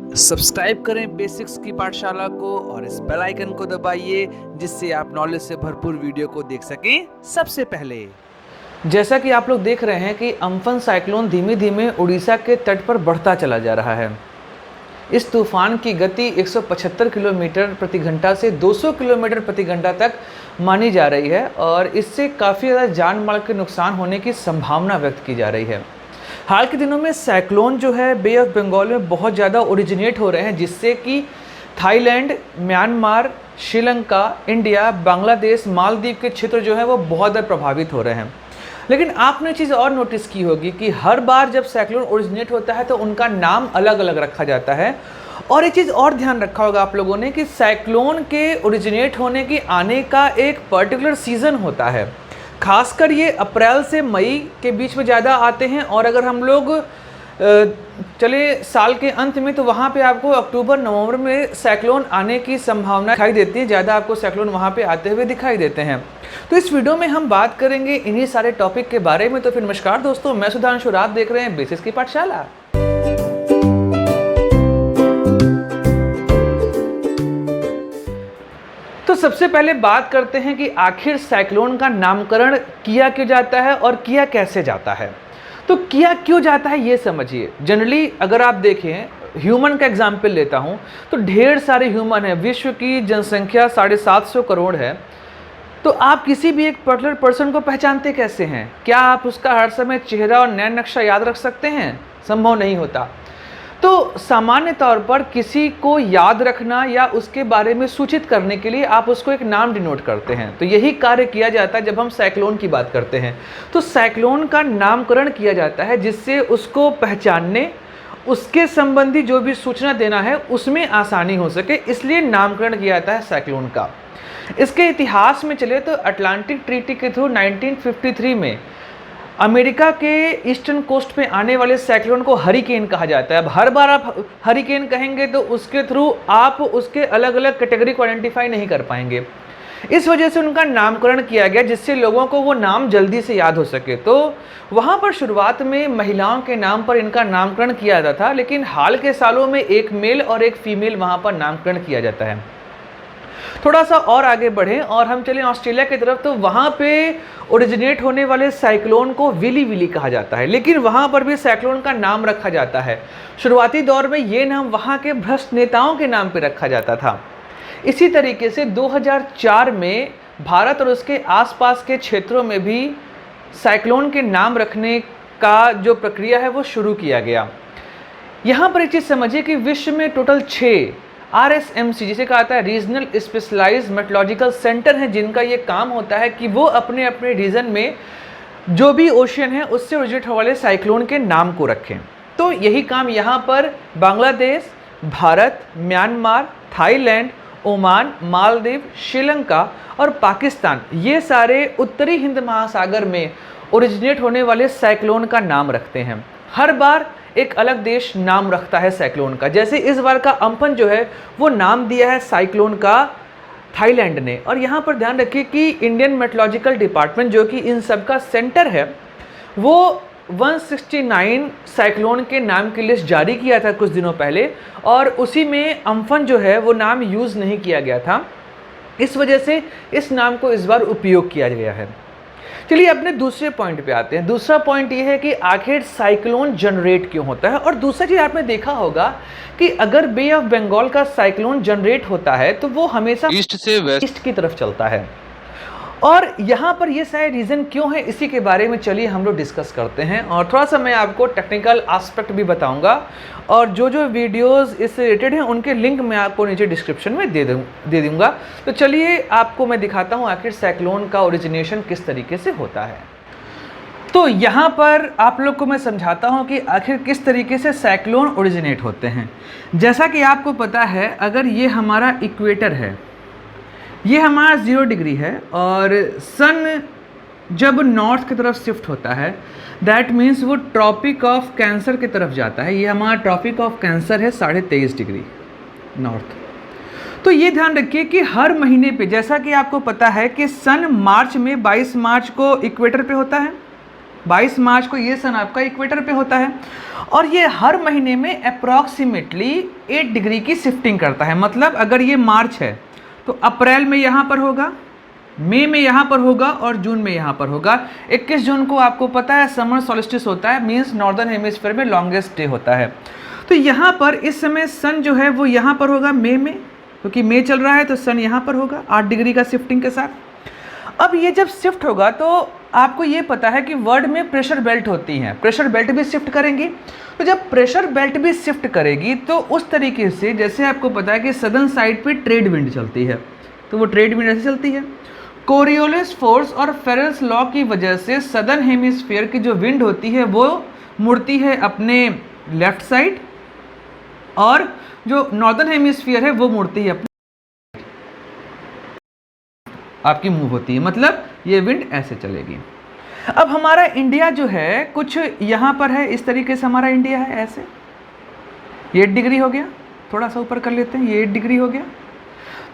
Subscribe करें basics की पाठशाला को और इस बेल आइकन को दबाइए जिससे आप नॉलेज से भरपूर वीडियो को देख सकें सबसे पहले। जैसा कि आप लोग देख रहे हैं कि अम्फन साइक्लोन धीमे धीमे उड़ीसा के तट पर बढ़ता चला जा रहा है। इस तूफान की गति 175 किलोमीटर प्रति घंटा से 200 किलोमीटर प्रति घंटा तक मानी जा रही है और इससे काफ़ी ज़्यादा जान माल के नुकसान होने की संभावना व्यक्त की जा रही है। हाल के दिनों में साइक्लोन जो है बे ऑफ बंगाल में बहुत ज़्यादा ओरिजिनेट हो रहे हैं, जिससे कि Thailand, Myanmar, Sri Lanka, India, Bangladesh, Maldives के क्षेत्र जो है वो बहुत ज़्यादा प्रभावित हो रहे हैं। लेकिन आपने चीज़ और नोटिस की होगी कि हर बार जब साइक्लोन ओरिजिनेट होता है तो उनका नाम अलग अलग रखा जाता है। और एक चीज़ और ध्यान रखा होगा आप लोगों ने कि साइक्लोन के ओरिजिनेट होने की आने का एक पर्टिकुलर सीज़न होता है। खासकर ये अप्रैल से मई के बीच में ज़्यादा आते हैं और अगर हम लोग चले साल के अंत में तो वहाँ पे आपको अक्टूबर नवंबर में साइक्लोन आने की संभावना दिखाई देती है। ज़्यादा आपको साइक्लोन वहाँ पे आते हुए दिखाई देते हैं। तो इस वीडियो में हम बात करेंगे इन्हीं सारे टॉपिक के बारे में। तो फिर नमस्कार दोस्तों, मैं सुधांशु, आप देख रहे हैं बेसिक्स की पाठशाला। तो सबसे पहले बात करते हैं कि आखिर साइक्लोन का नामकरण किया क्यों जाता है और किया कैसे जाता है। तो किया क्यों जाता है ये समझिए। जनरली अगर आप देखें, ह्यूमन का एग्जाम्पल लेता हूँ तो ढेर सारे ह्यूमन हैं। विश्व की जनसंख्या 750 करोड़ है। तो आप किसी भी एक पर्टिकुलर पर्सन को पहचानते कैसे हैं? क्या आप उसका हर समय चेहरा और नैन नक्शा याद रख सकते हैं? संभव नहीं होता। तो सामान्य तौर पर किसी को याद रखना या उसके बारे में सूचित करने के लिए आप उसको एक नाम डिनोट करते हैं। तो यही कार्य किया जाता है जब हम साइक्लोन की बात करते हैं। तो साइक्लोन का नामकरण किया जाता है जिससे उसको पहचानने, उसके संबंधी जो भी सूचना देना है उसमें आसानी हो सके, इसलिए नामकरण किया जाता है साइक्लोन का। इसके इतिहास में चले तो अटलांटिक ट्रीटी के थ्रू 1953 में अमेरिका के ईस्टर्न कोस्ट पे आने वाले साइक्लोन को हरिकेन कहा जाता है। अब हर बार आप हरिकेन कहेंगे तो उसके थ्रू आप उसके अलग अलग कैटेगरी को आइडेंटिफाई नहीं कर पाएंगे। इस वजह से उनका नामकरण किया गया जिससे लोगों को वो नाम जल्दी से याद हो सके। तो वहाँ पर शुरुआत में महिलाओं के नाम पर इनका नामकरण किया जाता था, लेकिन हाल के सालों में एक मेल और एक फीमेल वहाँ पर नामकरण किया जाता है। थोड़ा सा और आगे बढ़ें और हम चलें ऑस्ट्रेलिया की तरफ, तो वहाँ पे ओरिजिनेट होने वाले साइक्लोन को विली विली कहा जाता है, लेकिन वहाँ पर भी साइक्लोन का नाम रखा जाता है। शुरुआती दौर में ये नाम वहाँ के भ्रष्ट नेताओं के नाम पे रखा जाता था। इसी तरीके से 2004 में भारत और उसके आसपास के क्षेत्रों में भी साइक्लोन के नाम रखने का जो प्रक्रिया है वो शुरू किया गया। यहाँ पर एक चीज़ समझिए कि विश्व में टोटल 6 RSMC जिसे कहा जाता है रीजनल स्पेशलाइज्ड मेट्रोलॉजिकल सेंटर हैं, जिनका ये काम होता है कि वो अपने अपने रीजन में जो भी ओशियन है उससे ओरिजिनेट होने वाले साइक्लोन के नाम को रखें। तो यही काम यहाँ पर Bangladesh, Bharat, Myanmar, Thailand, Oman, Maldives, Sri Lanka और पाकिस्तान, ये सारे उत्तरी हिंद महासागर में ओरिजिनेट होने वाले साइक्लोन का नाम रखते हैं। हर बार एक अलग देश नाम रखता है साइक्लोन का। जैसे इस बार का अम्फन जो है वो नाम दिया है साइक्लोन का थाईलैंड ने। और यहाँ पर ध्यान रखिए कि इंडियन मेट्रोलॉजिकल डिपार्टमेंट जो कि इन सब का सेंटर है वो 169 साइक्लोन के नाम की लिस्ट जारी किया था कुछ दिनों पहले, और उसी में अम्फन जो है वो नाम यूज़ नहीं किया गया था। इस वजह से इस नाम को इस बार उपयोग किया गया है। चलिए अपने दूसरे पॉइंट पे आते हैं। दूसरा पॉइंट ये है कि आखिर साइक्लोन जनरेट क्यों होता है। और दूसरा चीज़ आपने देखा होगा कि अगर बे ऑफ बंगाल का साइक्लोन जनरेट होता है तो वो हमेशा ईस्ट से वेस्ट की तरफ चलता है। और यहाँ पर ये सारे रीज़न क्यों है इसी के बारे में चलिए हम लोग डिस्कस करते हैं, और थोड़ा सा मैं आपको टेक्निकल एस्पेक्ट भी बताऊँगा। और जो जो वीडियोज़ इससे रिलेटेड हैं उनके लिंक मैं आपको नीचे डिस्क्रिप्शन में दे दूँगा। तो चलिए आपको मैं दिखाता हूँ आखिर साइक्लोन का ओरिजिनेशन किस तरीके से होता है। तो यहाँ पर आप लोग को मैं समझाता हूँ कि आखिर किस तरीके से साइक्लोन ओरिजिनेट होते हैं। जैसा कि आपको पता है, अगर ये हमारा इक्वेटर है, ये हमारा 0 डिग्री है, और सन जब नॉर्थ की तरफ शिफ्ट होता है दैट मीन्स वो ट्रॉपिक ऑफ कैंसर की तरफ जाता है। ये हमारा ट्रॉपिक ऑफ कैंसर है 23.5 डिग्री नॉर्थ। तो ये ध्यान रखिए कि हर महीने पे, जैसा कि आपको पता है कि सन मार्च में 22 मार्च को इक्वेटर पे होता है, 22 मार्च को ये सन आपका इक्वेटर पे होता है और ये हर महीने में अप्रॉक्सीमेटली 8 डिग्री की शिफ्टिंग करता है। मतलब अगर ये मार्च है तो अप्रैल में यहाँ पर होगा, मई में यहाँ पर होगा और जून में यहाँ पर होगा। 21 जून को आपको पता है समर सॉल्स्टिस होता है, मीन्स नॉर्दर्न हेमिस्फीयर में लॉन्गेस्ट डे होता है। तो यहाँ पर इस समय सन जो है वो यहाँ पर होगा मई में, क्योंकि मई चल रहा है तो सन यहाँ पर होगा 8 डिग्री का शिफ्टिंग के साथ। अब ये जब शिफ्ट होगा तो आपको ये पता है कि वर्ल्ड में प्रेशर बेल्ट होती हैं, प्रेशर बेल्ट भी शिफ्ट करेंगी। तो जब प्रेशर बेल्ट भी शिफ्ट करेगी तो उस तरीके से जैसे आपको पता है कि सदर्न साइड पे ट्रेड विंड चलती है, तो वो ट्रेड विंड ऐसे चलती है। कोरियोलिस फोर्स और फेरेल्स लॉ की वजह से सदर्न हेमिस्फीयर की जो विंड होती है वो मुड़ती है अपने लेफ्ट साइड और जो नॉर्दर्न हेमिस्फीयर है वो मुड़ती है अपने आपकी मूव होती है, मतलब ये विंड ऐसे चलेगी। अब हमारा इंडिया जो है कुछ यहाँ पर है, इस तरीके से हमारा इंडिया है ऐसे, ये 8 डिग्री हो गया, थोड़ा सा ऊपर कर लेते हैं, ये 8 डिग्री हो गया।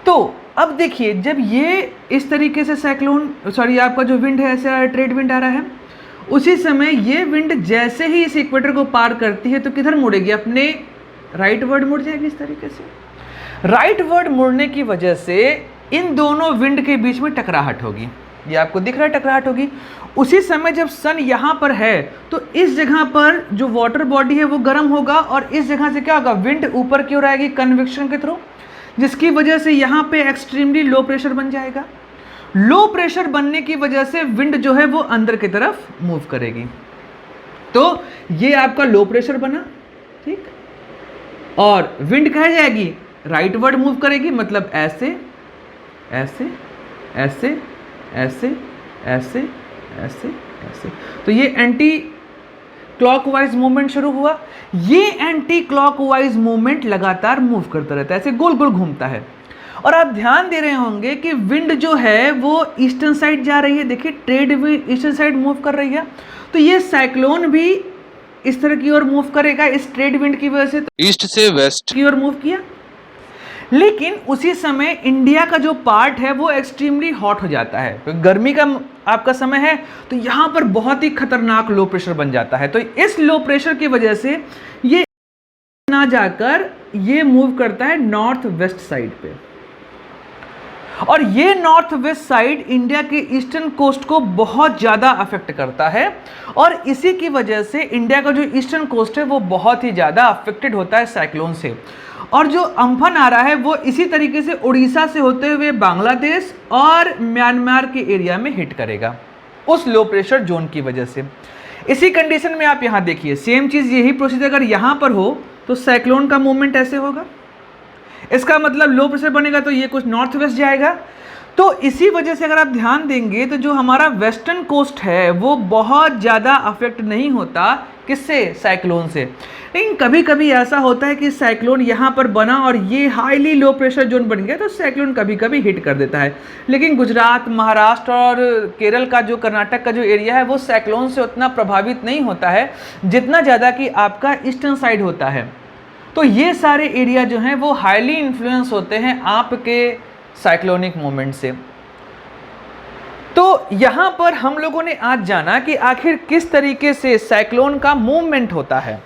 तो अब देखिए जब ये इस तरीके से साइक्लोन आपका जो विंड है ऐसे ट्रेड विंड आ रहा है, उसी समय ये विंड जैसे ही इस इक्वेटर को पार करती है तो किधर मुड़ेगी, अपने राइट वर्ड मुड़ जाएगी इस तरीके से। राइट वर्ड मुड़ने की वजह से इन दोनों विंड के बीच में टकराहट होगी, ये आपको दिख रहा है टकराहट होगी। उसी समय जब सन यहाँ पर है तो इस जगह पर जो वाटर बॉडी है वो गर्म होगा और इस जगह से क्या होगा, विंड ऊपर की ओर आएगी कन्वेक्शन के थ्रू, जिसकी वजह से यहाँ पे एक्सट्रीमली लो प्रेशर बन जाएगा। लो प्रेशर बनने की वजह से विंड जो है वो अंदर की तरफ मूव करेगी, तो ये आपका लो प्रेशर बना, ठीक। और विंड कहाँ जाएगी, राइट वर्ड मूव करेगी, मतलब ऐसे ऐसे ऐसे ऐसे ऐसे ऐसे ऐसे। तो ये एंटी क्लॉकवाइज मूवमेंट शुरू हुआ। ये एंटी क्लॉकवाइज मूवमेंट लगातार मूव करता रहता है, ऐसे गोल गोल घूमता है। और आप ध्यान दे रहे होंगे कि विंड जो है वो ईस्टर्न साइड जा रही है, देखिए trade wind eastern side move कर रही है, तो ये साइक्लोन भी इस तरह की ओर मूव करेगा इस ट्रेड विंड की वजह से, तो ईस्ट से वेस्ट की ओर मूव किया। लेकिन उसी समय इंडिया का जो पार्ट है वो एक्सट्रीमली हॉट हो जाता है, तो गर्मी का आपका समय है, तो यहाँ पर बहुत ही खतरनाक लो प्रेशर बन जाता है। तो इस लो प्रेशर की वजह से ये ना जाकर ये मूव करता है नॉर्थ वेस्ट साइड पे, और ये नॉर्थ वेस्ट साइड इंडिया के ईस्टर्न कोस्ट को बहुत ज़्यादा अफेक्ट करता है, और इसी की वजह से इंडिया का जो ईस्टर्न कोस्ट है वो बहुत ही ज़्यादा अफेक्टेड होता है साइक्लोन से। और जो अम्फन आ रहा है वो इसी तरीके से उड़ीसा से होते हुए बांग्लादेश और म्यांमार के एरिया में हिट करेगा उस लो प्रेशर जोन की वजह से। इसी कंडीशन में आप यहाँ देखिए सेम चीज़, यही प्रोसीजर अगर यहाँ पर हो तो साइक्लोन का मूवमेंट ऐसे होगा, इसका मतलब लो प्रेशर बनेगा तो ये कुछ नॉर्थ वेस्ट जाएगा। तो इसी वजह से अगर आप ध्यान देंगे तो जो हमारा वेस्टर्न कोस्ट है वो बहुत ज़्यादा अफेक्ट नहीं होता, किससे, साइक्लोन से। लेकिन कभी कभी ऐसा होता है कि साइक्लोन यहाँ पर बना और ये हाईली लो प्रेशर जोन बन गया तो साइक्लोन कभी कभी हिट कर देता है। लेकिन गुजरात, महाराष्ट्र और केरल का जो कर्नाटक का जो एरिया है वो साइक्लोन से उतना प्रभावित नहीं होता है जितना ज़्यादा कि आपका ईस्टर्न साइड होता है। तो ये सारे एरिया जो हैं वो हाईली इन्फ्लुएंस होते हैं आपके साइक्लोनिक मूवमेंट से। तो यहाँ पर हम लोगों ने आज जाना कि आखिर किस तरीके से साइक्लोन का मूवमेंट होता है,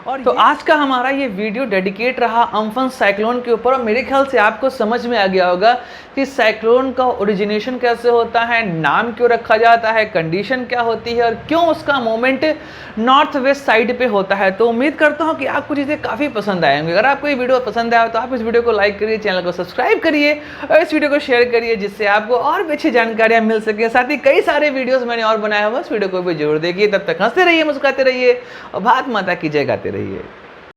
और तो आज का हमारा ये वीडियो डेडिकेट रहा अम्फन साइक्लोन के ऊपर। और मेरे ख्याल से आपको समझ में आ गया होगा कि साइक्लोन का ओरिजिनेशन कैसे होता है, नाम क्यों रखा जाता है, कंडीशन क्या होती है और क्यों उसका मोमेंट नॉर्थ वेस्ट साइड पे होता है। तो उम्मीद करता हूँ कि आपको चीज़ें काफ़ी पसंद आएंगी। अगर आपको ये वीडियो पसंद आया तो आप इस वीडियो को लाइक करिए, चैनल को सब्सक्राइब करिए और इस वीडियो को शेयर करिए जिससे आपको और भी अच्छी जानकारियाँ मिल सके। साथ ही कई सारे वीडियोज़ मैंने और बनाया हुआ, इस वीडियो को भी जरूर देखिए। तब तक हंसते रहिए, मुस्कुराते रहिए और भारत माता की जय गाते रहिए।